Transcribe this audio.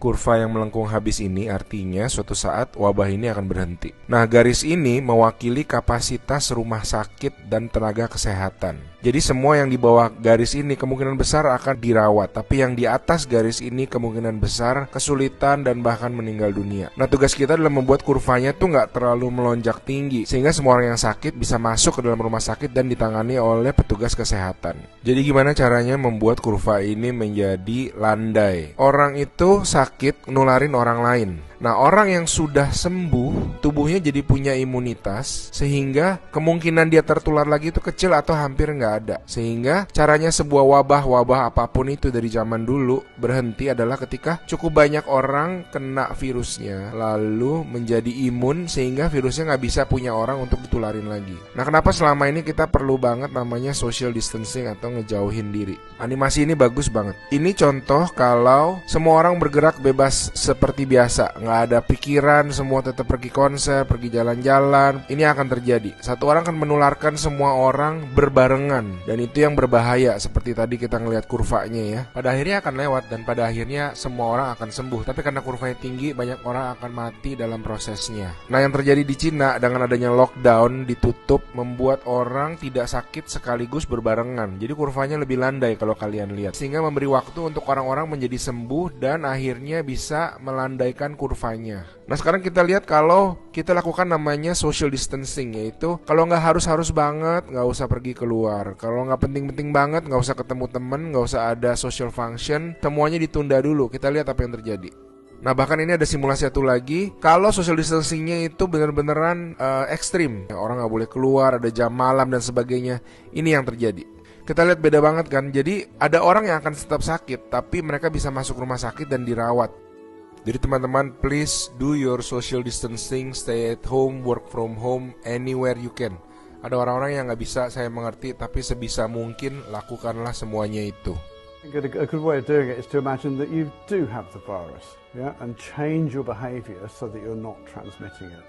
Kurva yang melengkung habis ini artinya suatu saat wabah ini akan berhenti. Nah, garis ini mewakili kapasitas rumah sakit dan tenaga kesehatan. Jadi semua yang di bawah garis ini kemungkinan besar akan dirawat, tapi yang di atas garis ini kemungkinan besar kesulitan dan bahkan meninggal dunia. Nah, tugas kita adalah membuat kurvanya tuh nggak terlalu melonjak tinggi, sehingga semua orang yang sakit bisa masuk ke dalam rumah sakit dan ditangani oleh petugas kesehatan. Jadi gimana caranya membuat kurva ini menjadi landai? Orang itu sakit nularin orang lain. Nah, orang yang sudah sembuh, tubuhnya jadi punya imunitas, sehingga kemungkinan dia tertular lagi itu kecil atau hampir nggak ada. Sehingga caranya sebuah wabah apapun itu dari zaman dulu berhenti adalah ketika cukup banyak orang kena virusnya, lalu menjadi imun sehingga virusnya nggak bisa punya orang untuk ditularin lagi. Nah, kenapa selama ini kita perlu banget namanya social distancing atau ngejauhin diri? Animasi ini bagus banget. Ini contoh kalau semua orang bergerak bebas seperti biasa, nggak ada pikiran, semua tetap pergi konser, pergi jalan-jalan. Ini akan terjadi. Satu orang akan menularkan semua orang berbarengan, dan itu yang berbahaya. Seperti tadi kita ngelihat kurvanya ya. Pada akhirnya akan lewat dan pada akhirnya semua orang akan sembuh. Tapi karena kurvanya tinggi, banyak orang akan mati dalam prosesnya. Nah, yang terjadi di Cina dengan adanya lockdown, ditutup, membuat orang tidak sakit sekaligus berbarengan. Jadi kurvanya lebih landai kalau kalian lihat, sehingga memberi waktu untuk orang-orang menjadi sembuh dan akhirnya bisa melandaikan kurva. Nah, sekarang kita lihat kalau kita lakukan namanya social distancing, yaitu kalau nggak harus banget nggak usah pergi keluar, kalau nggak penting-penting banget nggak usah ketemu temen, nggak usah ada social function, semuanya ditunda dulu. Kita lihat apa yang terjadi. Nah, bahkan ini ada simulasi satu lagi, kalau social distancingnya itu bener-beneran ekstrim, orang nggak boleh keluar, ada jam malam dan sebagainya. Ini yang terjadi. Kita lihat beda banget kan. Jadi ada orang yang akan tetap sakit, tapi mereka bisa masuk rumah sakit dan dirawat. Jadi teman-teman, please do your social distancing, stay at home, work from home, anywhere you can. Ada orang-orang yang nggak bisa, saya mengerti, tapi sebisa mungkin lakukanlah semuanya itu. A good way of doing it is to imagine that you do have the virus, yeah, and change your behavior so that you're not transmitting it.